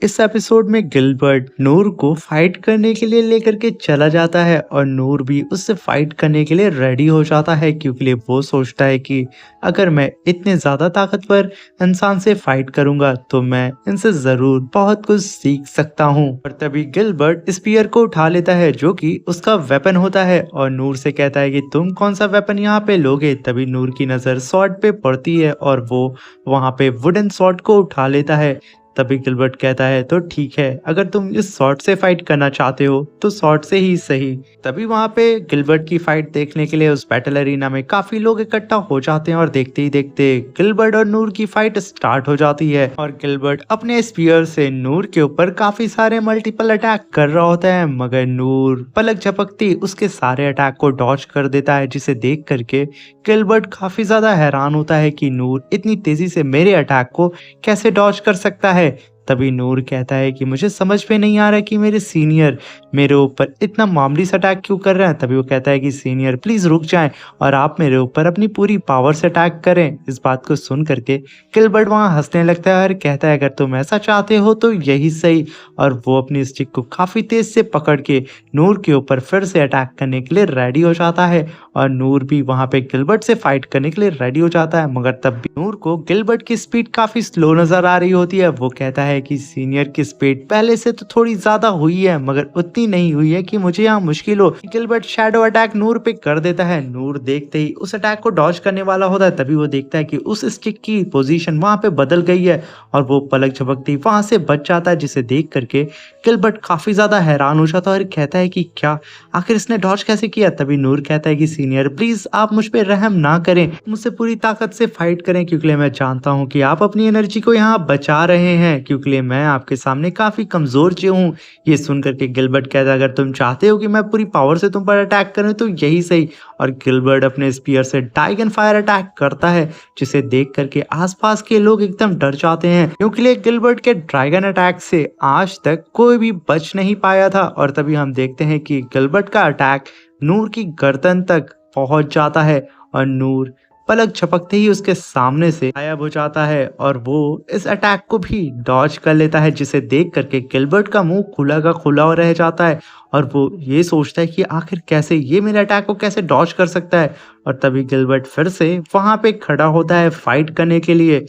इस एपिसोड में गिलबर्ट नूर को फाइट करने के लिए लेकर के चला जाता है और नूर भी उससे फाइट करने के लिए रेडी हो जाता है क्योंकि वो सोचता है कि अगर मैं इतने ज़्यादा ताकतवर इंसान से फाइट करूंगा तो मैं इनसे ज़रूर बहुत कुछ सीख सकता हूं। और तभी गिलबर्ट स्पीयर को उठा लेता है जो कि उसका वेपन होता है और नूर से कहता है कि तुम कौन सा वेपन यहाँ पे लोगे। तभी नूर की नज़र स्वॉर्ड पे पड़ती है और वो वहाँ पे वुडन स्वॉर्ड को उठा लेता है। तभी गिलबर्ट कहता है तो ठीक है, अगर तुम इस शॉट से फाइट करना चाहते हो तो शॉट से ही सही। तभी वहां पे गिलबर्ट की फाइट देखने के लिए उस बैटल अरीना में काफी लोग इकट्ठा हो जाते हैं और देखते ही देखते गिलबर्ट और नूर की फाइट स्टार्ट हो जाती है और गिलबर्ट अपने स्पीयर से नूर के ऊपर काफी सारे मल्टीपल अटैक कर रहा होता है, मगर नूर पलक झपकती उसके सारे अटैक को डॉज कर देता है, जिसे देख करके गिलबर्ट काफी ज्यादा हैरान होता है कि नूर इतनी तेजी से मेरे अटैक को कैसे डॉज कर सकता है। तभी नूर कहता है कि मुझे समझ में नहीं आ रहा कि मेरे सीनियर मेरे ऊपर इतना मामूली सा अटैक क्यों कर रहे हैं। तभी वो कहता है कि सीनियर प्लीज रुक जाएं और आप मेरे ऊपर अपनी पूरी पावर से अटैक करें। इस बात को सुन करके गिलबर्ट वहां हंसने लगता है और कहता है अगर तुम ऐसा चाहते हो तो यही सही। और वो अपनी स्टिक को काफी तेज से पकड़ के नूर के ऊपर फिर से अटैक करने के लिए रेडी हो जाता है और नूर भी वहां पे गिलबर्ट से फाइट करने के लिए रेडी हो जाता है, मगर तब भी नूर को गिलबर्ट की स्पीड काफी स्लो नजर आ रही होती है। वो कहता है कि सीनियर की स्पीड पहले से तो थोड़ी ज्यादा हुई है मगर उतनी नहीं हुई है कि मुझे यहाँ मुश्किल हो। गिलबर्ट शैडो अटैक नूर पे कर देता है। नूर देखते ही उस अटैक को डॉज करने वाला होता है, तभी वो देखता है कि उस स्टिक की पोजीशन वहां पे बदल गई है और वो पलक झपकती वहां से बच जाता है, जिसे देख करके गिलबर्ट काफी ज्यादा हैरान हो जाता है और कहता है कि क्या आखिर इसने डॉज कैसे किया। तभी नूर कहता है कि सीनियर प्लीज आप मुझ पे रहम ना करें, मुझसे पूरी ताकत से फाइट करें क्योंकि मैं जानता हूं कि आप अपनी एनर्जी को यहाँ बचा रहे हैं, क्योंकि मैं आपके सामने काफी कमजोर हूँ। ये सुन करके गिलबर्ट कहता है अगर तुम चाहते हो कि मैं पूरी पावर से तुम पर अटैक करूं तो यही सही। और गिलबर्ट अपने स्पीयर से ड्रैगन फायर अटैक करता है, जिसे देख करके आसपास के लोग एकदम डर जाते हैं क्योंकि गिलबर्ट के ड्रैगन अटैक से आज तक कोई भी बच नहीं पाया था। और तभी हम देखते हैं कि गिलबर्ट का अटैक नूर की गर्दन तक पहुंच जाता है और नूर पलक झपकते ही उसके सामने से गायब हो जाता है और वो इस अटैक को भी डॉज कर लेता है, जिसे देख करके गिलबर्ट का मुंह खुला का खुला रह जाता है और वो ये सोचता है कि आखिर कैसे ये मेरे अटैक को कैसे डॉज कर सकता है। और तभी गिलबर्ट फिर से वहां पे खड़ा होता है फाइट करने के लिए,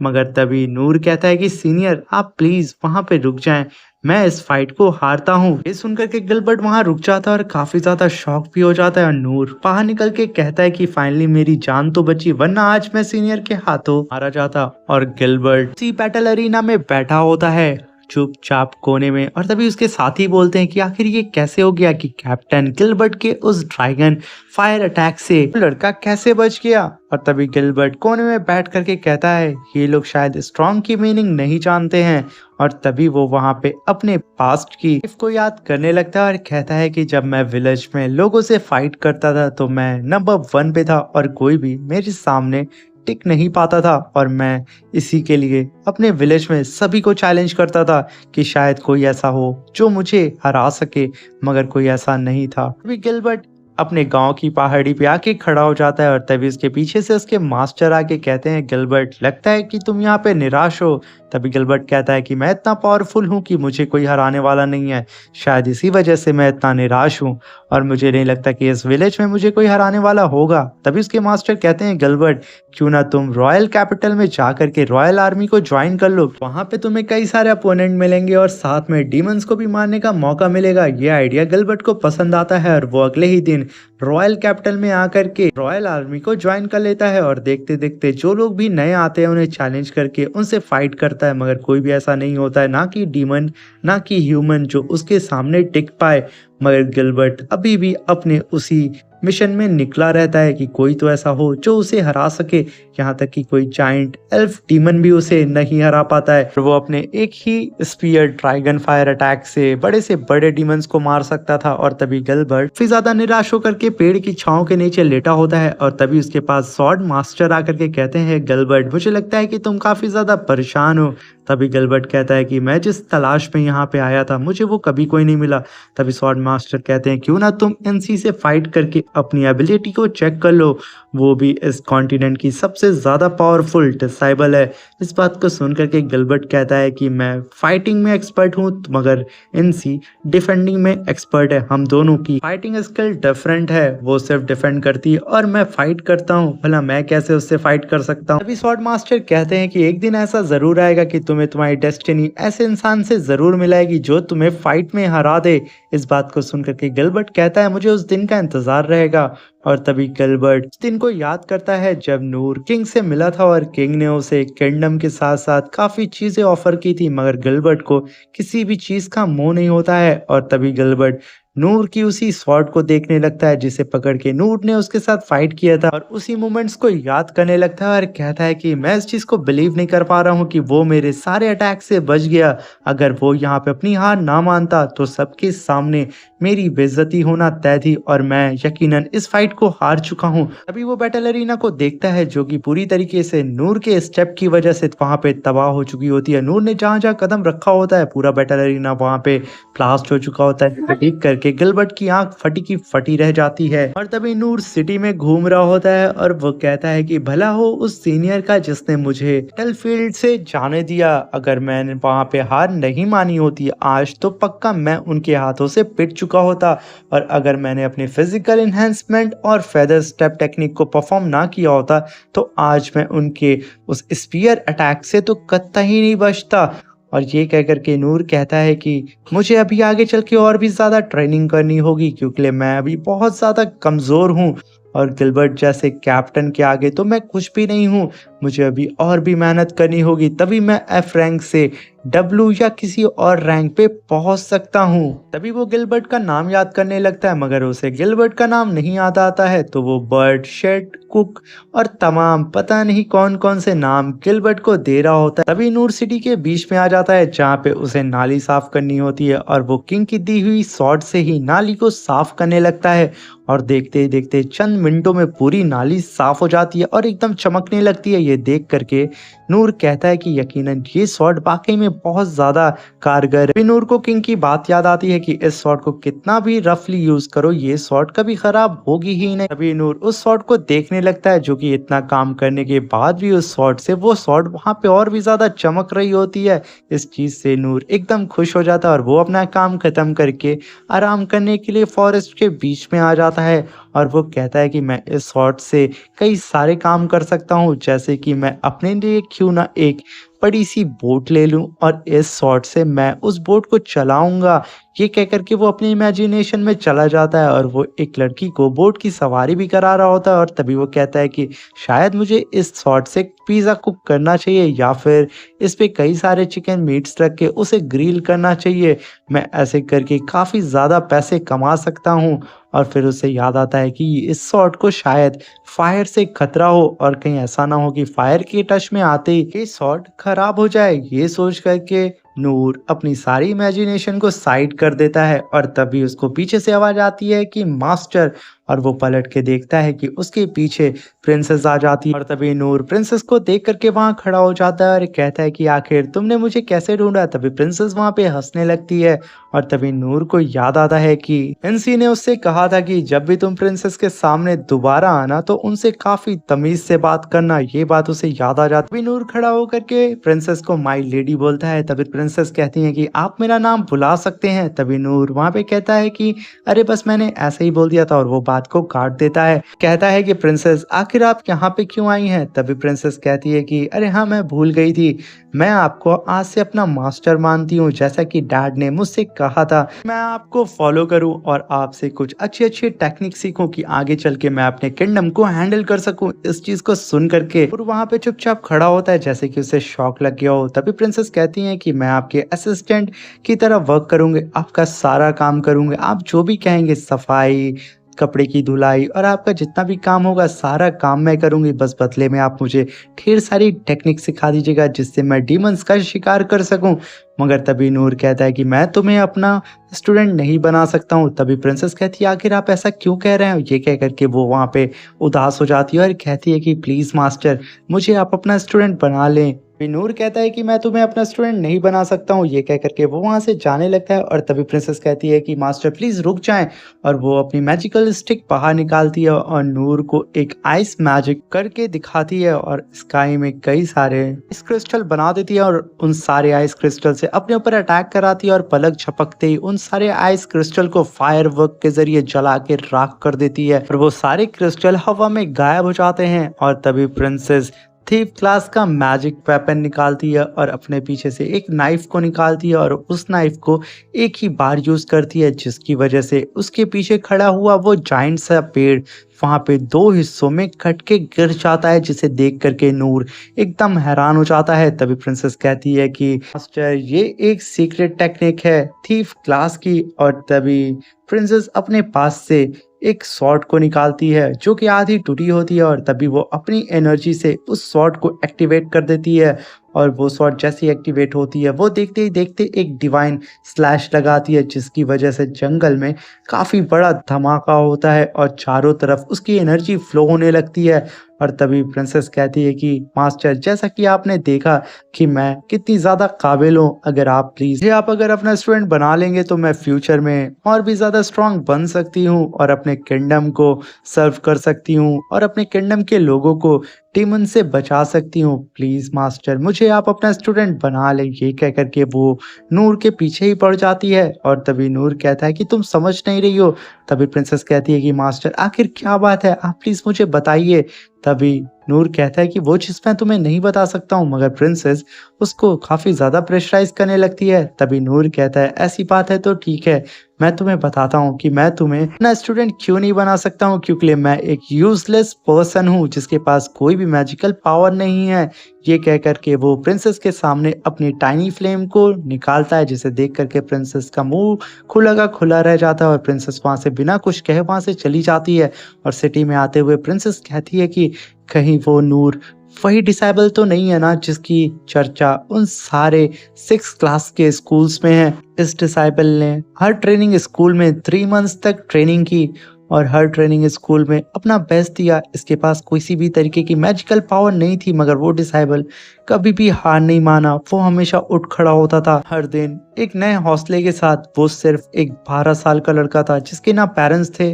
मगर तभी नूर कहता है कि सीनियर आप प्लीज वहां पे रुक जाएं, मैं इस फाइट को हारता हूँ। ये सुनकर के गिलबर्ट वहां रुक जाता है और काफी ज्यादा शॉक भी हो जाता है और नूर बाहर निकल के कहता है कि फाइनली मेरी जान तो बची, वरना आज मैं सीनियर के हाथों मारा जाता। और गिलबर्ट इसी बैटल अरीना में बैठा होता है चुपचाप कोने में और तभी उसके साथी बोलते हैं कि आखिर ये कैसे हो गया कि कैप्टन गिलबर्ट के उस ड्रैगन फायर अटैक से लड़का कैसे बच गया। और तभी गिलबर्ट कोने में बैठ करके कहता है ये लोग शायद स्ट्रॉन्ग की मीनिंग नहीं जानते हैं। और तभी वो वहां पे अपने पास्ट की लाइफ को याद करने लगता है और कहता है कि जब मैं विलेज में लोगों से फाइट करता था तो मैं नंबर 1 पे था और कोई भी मेरे सामने टिक नहीं पाता था और मैं इसी के लिए अपने विलेज में सभी को चैलेंज करता था कि शायद कोई ऐसा हो जो मुझे हरा सके, मगर कोई ऐसा नहीं था। अभी गिलबर्ट अपने गांव की पहाड़ी पे आके खड़ा हो जाता है और तभी उसके पीछे से उसके मास्टर आके कहते हैं गिलबर्ट लगता है कि तुम यहाँ पे निराश हो। तभी गिलबर्ट कहता है कि मैं इतना पावरफुल हूँ कि मुझे कोई हराने वाला नहीं है, शायद इसी वजह से मैं इतना निराश हूँ और मुझे नहीं लगता कि इस विलेज में मुझे कोई हराने वाला होगा। तभी उसके मास्टर कहते हैं गिलबर्ट क्यों ना तुम रॉयल कैपिटल में जा करके रॉयल आर्मी को ज्वाइन कर लो, वहां पे तुम्हें कई सारे अपोनेंट मिलेंगे और साथ में डीमंस को भी मारने का मौका मिलेगा। ये आइडिया गिलबर्ट को पसंद आता है और वो अगले ही दिन रॉयल कैपिटल में आकर के रॉयल आर्मी को ज्वाइन कर लेता है और देखते देखते जो लोग भी नए आते हैं उन्हें चैलेंज करके उनसे फाइट करता है, मगर कोई भी ऐसा नहीं होता है, ना कि डीमन ना कि ह्यूमन जो उसके सामने टिक पाए। मगर गिलबर्ट अभी भी अपने उसी मिशन में निकला रहता है कि कोई तो ऐसा हो जो उसे हरा सके, यहाँ तक कि कोई जाइंट एल्फ डीमन भी उसे नहीं हरा पाता है। वो अपने एक ही स्पीयर ड्रैगन फायर अटैक से बड़े डीमंस को मार सकता था। और तभी गिलबर्ट फिर ज्यादा निराश होकर के पेड़ की छांव के नीचे लेटा होता है और तभी उसके पास सॉर्ड मास्टर आकर के कहते हैं गिलबर्ट मुझे लगता है कि तुम काफी ज्यादा परेशान हो। तभी गिलबर्ट कहता है कि मैं जिस तलाश में यहाँ पे आया था मुझे वो कभी कोई नहीं मिला। तभी सॉर्ड मास्टर कहते हैं क्यों ना तुम एनसी से फाइट करके अपनी एबिलिटी को चेक कर लो, वो भी इस कॉन्टिनेंट की सबसे ज्यादा पावरफुल डिसाइबल है इस बात को सुन कर के गिलबर्ट कहता है कि मैं फाइटिंग में एक्सपर्ट हूँ मगर एनसी डिफेंडिंग में एक्सपर्ट है। हम दोनों की फाइटिंग स्किल डिफरेंट है, वो सिर्फ डिफेंड करती है और मैं फाइट करता हूँ, भला मैं कैसे उससे फाइट कर सकता हूँ। तभी स्वॉर्ड मास्टर कहते हैं कि एक दिन ऐसा जरूर आएगा कि तुम्हें तुम्हारी डेस्टिनी ऐसे इंसान से जरूर मिलेगी जो तुम्हें फाइट में हरा दे। इस बात को सुन करके गिलबर्ट कहता है मुझे उस दिन का इंतजार रहेगा। और तभी गिलबर्ट उस दिन को याद करता है जब नूर किंग से मिला था और किंग ने उसे किंगडम के साथ साथ काफी चीजें ऑफर की थी, मगर गिलबर्ट को किसी भी चीज का मोह नहीं होता है। और तभी गिलबर्ट नूर की उसी स्वॉर्ड को देखने लगता है जिसे पकड़ के नूर ने उसके साथ फाइट किया था, और उसी मोमेंट्स को याद करने लगता है और कहता है कि मैं इस चीज को बिलीव नहीं कर पा रहा हूँ कि वो मेरे सारे अटैक से बच गया। अगर वो यहाँ पे अपनी हार ना मानता तो सबके सामने मेरी बेइज्जती होना तय थी और मैं यकीनन इस फाइट को हार चुका हूँ। अभी वो बैटल अरीना को देखता है जो कि पूरी तरीके से नूर के स्टेप की वजह से वहां पे तबाह हो चुकी होती है। नूर ने जहां जहां कदम रखा होता है पूरा बैटल अरीना वहां पे ब्लास्ट हो चुका होता है। देख करके गिलबर्ट की आंख फटी की फटी रह जाती है। और तभी नूर सिटी में घूम रहा होता है और वो कहता है कि भला हो उस सीनियर का जिसने मुझे बैटलफील्ड से जाने दिया। अगर मैंने वहां पे हार नहीं मानी होती आज तो पक्का मैं उनके हाथों से पिट चुका होता। और अगर मैंने अपने फिजिकल एनहेंसमेंट और फेदर स्टेप टेक्निक को परफॉर्म ना किया होता तो आज मैं उनके उस स्पीयर अटैक से तो कतई नहीं बचता। और ये कह करके नूर कहता है कि मुझे अभी आगे चल के और भी ज़्यादा ट्रेनिंग करनी होगी क्योंकि मैं अभी बहुत ज़्यादा कमज़ोर हूँ। और गिलबर्ट जैसे कैप्टन के आगे तो मैं कुछ भी नहीं हूँ, मुझे अभी और भी मेहनत करनी होगी तभी मैं एफ रैंक से डब्ल्यू या किसी और रैंक पे पहुंच सकता हूँ। तभी वो गिलबर्ट का नाम याद करने लगता है मगर उसे गिलबर्ट का नाम नहीं याद आता है, तो वो बर्ड, शेड, कुक और तमाम पता नहीं कौन कौन से नाम गिलबर्ट को दे रहा होता है। तभी नूर सिटी के बीच में आ जाता है जहाँ पे उसे नाली साफ करनी होती है और वो किंग की दी हुई सॉर्ड से ही नाली को साफ करने लगता है। और देखते ही देखते चंद मिनटों में पूरी नाली साफ हो जाती है और एकदम चमकने लगती है। ये देख करके नूर कहता है कि यकीनन ये शॉट वाकई में बहुत ज्यादा कारगर है। नूर को किंग की बात याद आती है कि इस शॉट को कितना भी रफली यूज करो ये शॉट कभी खराब होगी ही नहीं। तभी नूर उस शॉट को देखने लगता है जो कि इतना काम करने के बाद भी उस शॉट से वो शॉट वहां पे और भी ज्यादा चमक रही होती है। इस चीज से नूर एकदम खुश हो जाता है और वो अपना काम खत्म करके आराम करने के लिए फॉरेस्ट के बीच में आ जाता है। और वो कहता है कि मैं इस शॉट से कई सारे काम कर सकता हूँ, जैसे कि मैं अपने लिए क्यों ना एक बड़ी सी बोट ले लूं और इस शॉट से मैं उस बोट को चलाऊंगा। ये कह करके वो अपनी इमेजिनेशन में चला जाता है और वो एक लड़की को बोट की सवारी भी करा रहा होता है। और तभी वो कहता है कि शायद मुझे इस शॉट से पिज़्ज़ा कुक करना चाहिए या फिर इस पे कई सारे चिकन मीट्स रख के उसे ग्रिल करना चाहिए। मैं ऐसे करके काफ़ी ज़्यादा पैसे कमा सकता हूँ। और फिर उसे याद आता है कि इस शॉट को शायद फायर से खतरा हो और कहीं ऐसा ना हो कि फायर के टच में आते ही ये शॉट खराब हो जाए। ये सोच करके नूर अपनी सारी इमेजिनेशन को साइड कर देता है और तभी उसको पीछे से आवाज आती है कि मास्टर, और वो पलट के देखता है कि उसके पीछे प्रिंसेस आ जाती है। और तभी नूर प्रिंसेस को देख करके वहां खड़ा हो जाता है और कहता है कि आखिर तुमने मुझे कैसे ढूंढा। तभी प्रिंसेस वहां पे हंसने लगती है और तभी नूर को याद आता है कि एनसी ने उससे कहा था कि जब भी तुम प्रिंसेस के सामने दोबारा आना तो उनसे काफी तमीज से बात करना। ये बात उसे याद आ जाती है। तभी नूर खड़ा होकर के प्रिंसेस को माई लेडी बोलता है। तभी प्रिंसेस कहती है कि आप मेरा नाम बुला सकते हैं। तभी नूर वहां पे कहता है कि अरे बस मैंने ऐसे ही बोल दिया था और वो बात को काट देता है। कहता है कि प्रिंसेस आखिर आप यहाँ पे क्यों आई हैं। तभी प्रिंसेस कहती है कि अरे हाँ मैं भूल गई थी, मैं आपको आज से अपना मास्टर मानती हूँ, जैसा कि डैड ने मुझसे कहा था मैं आपको फॉलो करूँ और आपसे कुछ अच्छी अच्छी टेक्निक सीखूं कि आगे चल के मैं अपने किंगडम को हैंडल कर सकूं। इस चीज को सुन करके और वहां पे चुपचाप खड़ा होता है जैसे कि उसे शौक लग गया हो। तभी प्रिंसेस कहती है कि मैं आपके असिस्टेंट की तरह वर्क करूंगी, आपका सारा काम करूंगी, आप जो भी कहेंगे सफाई, कपड़े की धुलाई और आपका जितना भी काम होगा सारा काम मैं करूंगी, बस बदले में आप मुझे ढेर सारी टेक्निक सिखा दीजिएगा जिससे मैं डीमंस का शिकार कर सकूं। मगर तभी नूर कहता है कि मैं तुम्हें अपना स्टूडेंट नहीं बना सकता हूँ। तभी प्रिंसेस कहती है आखिर आप ऐसा क्यों कह रहे हो। ये कह करके वो वहाँ पे उदास हो जाती है और कहती है कि प्लीज मास्टर मुझे आप अपना स्टूडेंट बना लें। फिर नूर कहता है कि मैं तुम्हें अपना स्टूडेंट नहीं बना सकता हूँ, ये कह कर के वो वहाँ से जाने लगता है और तभी प्रिंसेस कहती है कि मास्टर प्लीज़ रुक जाएँ और वो अपनी मैजिकल स्टिक बाहर निकालती है और नूर को एक आइस मैजिक करके दिखाती है और स्काई में कई सारे आइस क्रिस्टल बना देती है और उन सारे आइस क्रिस्टल से अपने ऊपर अटैक कराती है और पलक झपकते ही उन सारे आइस क्रिस्टल को फायरवर्क के ज़रिए जला के राख कर देती है और वो सारे क्रिस्टल हवा में गायब हो जाते हैं और तभी प्रिंसेस थीफ क्लास का मैजिक वेपन निकालती है और अपने पीछे से एक नाइफ को निकालती है और उस नाइफ को एक ही बार यूज करती है जिसकी वजह से उसके पीछे खड़ा हुआ वो जाइंट सा पेड़ वहां पे दो हिस्सों में कट के गिर जाता है जिसे देख करके नूर एकदम हैरान हो जाता है। तभी प्रिंसेस कहती है कि मास्टर ये एक सीक्रेट टेक्निक है थीफ क्लास की और तभी प्रिंसेस अपने पास से एक स्वॉर्ड को निकालती है जो कि आधी टूटी होती है और तभी वो अपनी एनर्जी से उस स्वॉर्ड को एक्टिवेट कर देती है और वो स्वॉर्ड जैसे ही एक्टिवेट होती है वो देखते ही देखते एक डिवाइन स्लैश लगाती है जिसकी वजह से जंगल में काफ़ी बड़ा धमाका होता है और चारों तरफ उसकी एनर्जी फ्लो होने लगती है। और तभी प्रिंसेस कहती है कि मास्टर जैसा कि आपने देखा कि मैं कितनी ज़्यादा काबिल हूँ, अगर आप प्लीज़ आप अगर अपना स्टूडेंट बना लेंगे तो मैं फ्यूचर में और भी ज़्यादा स्ट्रांग बन सकती हूँ और अपने किंगडम को सर्व कर सकती हूँ और अपने किंगडम के लोगों को डीमन से बचा सकती हूँ। प्लीज़ मास्टर मुझे आप अपना स्टूडेंट बना लें, ये कह कर के वो नूर के पीछे ही पड़ जाती है और तभी नूर कहता है कि तुम समझ नहीं रही हो। तभी प्रिंसेस कहती है कि मास्टर आखिर क्या बात है, आप प्लीज़ मुझे बताइए। तभी नूर कहता है कि वो चीज़ मैं तुम्हें नहीं बता सकता हूँ, मगर प्रिंसेस उसको काफ़ी ज़्यादा प्रेशराइज़ करने लगती है। तभी नूर कहता है ऐसी बात है तो ठीक है, मैं तुम्हें बताता हूँ कि मैं तुम्हें अपना स्टूडेंट क्यों नहीं बना सकता हूँ, क्योंकि मैं एक यूजलेस पर्सन हूँ जिसके पास कोई भी मैजिकल पावर नहीं है। ये कह कर के वो प्रिंसेस के सामने अपनी टाइनी फ्लेम को निकालता है जिसे देख करके प्रिंसेस का मुंह खुला का खुला रह जाता है और प्रिंसेस वहां से बिना कुछ कहे वहां से चली जाती है। और सिटी में आते हुए प्रिंसेस कहती है कि कहीं वो नूर वही डिसेबल तो नहीं है ना जिसकी चर्चा उन सारे 6 क्लास के स्कूल्स में है। इस डिसेबल ने हर ट्रेनिंग स्कूल में 3 मंथ्स तक ट्रेनिंग की और हर ट्रेनिंग स्कूल में अपना बेस्ट दिया। इसके पास किसी भी तरीके की मैजिकल पावर नहीं थी, मगर वो डिसेबल कभी भी हार नहीं माना, वो हमेशा उठ खड़ा होता था हर दिन एक नए हौसले के साथ। वो सिर्फ एक 12 साल का लड़का था जिसके ना पेरेंट्स थे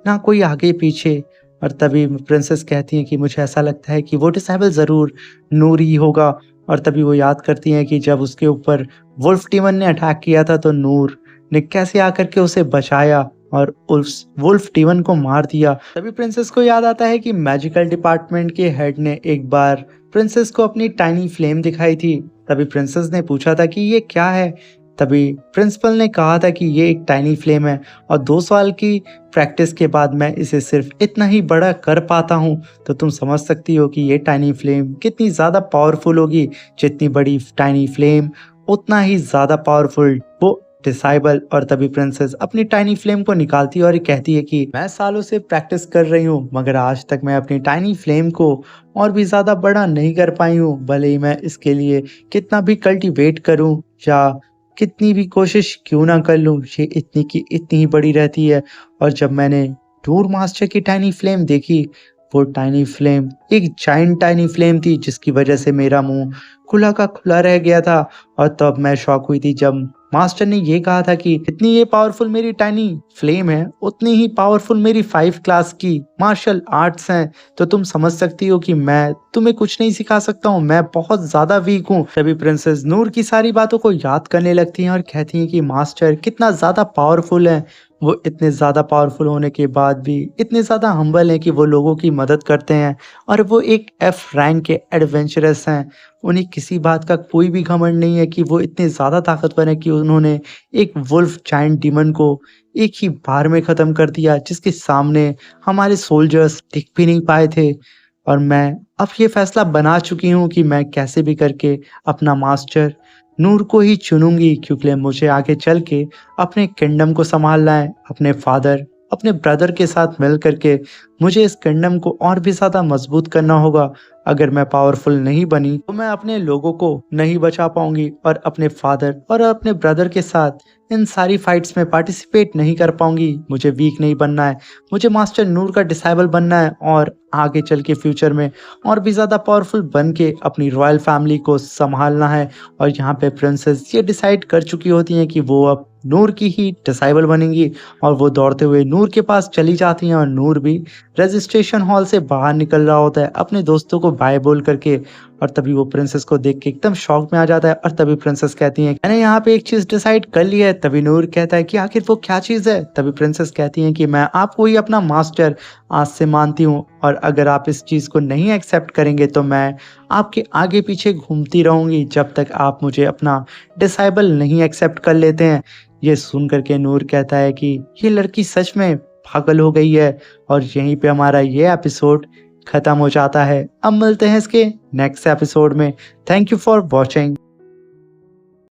ना कोई आगे पीछे। और तभी प्रिंसेस कहती है कि मुझे ऐसा लगता है कि वो डिसेबल ज़रूर नूर ही होगा। और तभी वो याद करती हैं कि जब उसके ऊपर वुल्फ डीमन ने अटैक किया था तो नूर ने कैसे आकर के उसे बचाया और उस वुल्फ डीमन को मार दिया। तभी प्रिंसेस को याद आता है कि मैजिकल डिपार्टमेंट के हेड ने एक बार प्रिंसेस को अपनी टाइनी फ्लेम दिखाई थी। तभी प्रिंसेस ने पूछा था कि ये क्या है। तभी प्रिंसिपल ने कहा था कि ये एक टाइनी फ्लेम है और 2 साल की प्रैक्टिस के बाद मैं इसे सिर्फ इतना ही बड़ा कर पाता हूँ। तो तुम समझ सकती हो कि ये टाइनी फ्लेम कितनी ज़्यादा पावरफुल होगी। जितनी बड़ी टाइनी फ्लेम उतना ही ज़्यादा पावरफुल वो डिसेबल। और तभी प्रिंसेस अपनी टाइनी फ्लेम को निकालती है और कहती है कि मैं सालों से प्रैक्टिस कर रही हूँ, मगर आज तक मैं अपनी टाइनी फ्लेम को और भी ज़्यादा बड़ा नहीं कर पाई हूँ। भले ही मैं इसके लिए कितना भी कल्टीवेट करूँ या कितनी भी कोशिश क्यों ना कर लूँ, ये इतनी की इतनी ही बड़ी रहती है। और जब मैंने टूर मास्टर की टाइनी फ्लेम देखी, वो टाइनी फ्लेम एक जाइंट टाइनी फ्लेम थी जिसकी वजह से मेरा मुंह खुला का खुला रह गया था। और तब मैं शॉक हुई थी जब मास्टर ने ये कहा था कि इतनी ये पावरफुल मेरी टाइनी फ्लेम है, उतनी ही पावरफुल मेरी 5 क्लास की मार्शल आर्ट्स हैं। तो तुम समझ सकती हो कि मैं तुम्हें कुछ नहीं सिखा सकता हूँ, मैं बहुत ज़्यादा वीक हूँ। तभी प्रिंसेस नूर की सारी बातों को याद करने लगती हैं और कहती हैं कि मास्टर कितना ज़्यादा पावरफुल है। वो इतने ज़्यादा पावरफुल होने के बाद भी इतने ज़्यादा हम्बल हैं कि वो लोगों की मदद करते हैं और वो एक F रैंक के एडवेंचरस हैं। उन्हें किसी बात का कोई भी घमंड नहीं है कि वो इतने ज़्यादा ताकतवर हैं कि उन्होंने एक वुल्फ जायंट डीमन को एक ही बार में ख़त्म कर दिया जिसके सामने हमारे सोल्जर्स टिक भी नहीं पाए थे। और मैं अब ये फैसला बना चुकी हूँ कि मैं कैसे भी करके अपना मास्टर नूर को ही चुनूंगी, क्योंकि मुझे आगे चल के अपने किंगडम को संभालना है। अपने फादर अपने ब्रदर के साथ मिल करके मुझे इस किंगडम को और भी ज़्यादा मजबूत करना होगा। अगर मैं पावरफुल नहीं बनी तो मैं अपने लोगों को नहीं बचा पाऊंगी और अपने फादर और अपने ब्रदर के साथ इन सारी फाइट्स में पार्टिसिपेट नहीं कर पाऊंगी। मुझे वीक नहीं बनना है, मुझे मास्टर नूर का डिसाइबल बनना है और आगे चल के फ्यूचर में और भी ज़्यादा पावरफुल बन के अपनी रॉयल फैमिली को संभालना है। और यहाँ पे प्रिंसेस ये डिसाइड कर चुकी होती हैं कि वो अब नूर की ही डिसाइबल बनेंगी और वो दौड़ते हुए नूर के पास चली जाती हैं और नूर भी रजिस्ट्रेशन हॉल से बाहर निकल रहा होता है अपने दोस्तों को बाय बोल करके। और तभी वो प्रिंसेस को देख के एकदम शॉक में आ जाता है और तभी प्रिंसेस कहती है मैंने यहाँ पे एक चीज डिसाइड कर ली है। तभी नूर कहता है कि आखिर वो क्या चीज है। तभी प्रिंसेस कहती है कि मैं आपको ही अपना मास्टर आज से मानती हूँ और अगर आप इस चीज को नहीं एक्सेप्ट करेंगे तो मैं आपके आगे पीछे घूमती रहूंगी जब तक आप मुझे अपना डिसाइबल नहीं एक्सेप्ट कर लेते हैं। ये सुन करके नूर कहता है कि ये लड़की सच में पागल हो गई है। और यहीं पे हमारा ये एपिसोड खत्म हो जाता है। अब मिलते हैं इसके नेक्स्ट एपिसोड में। Thank you for watching.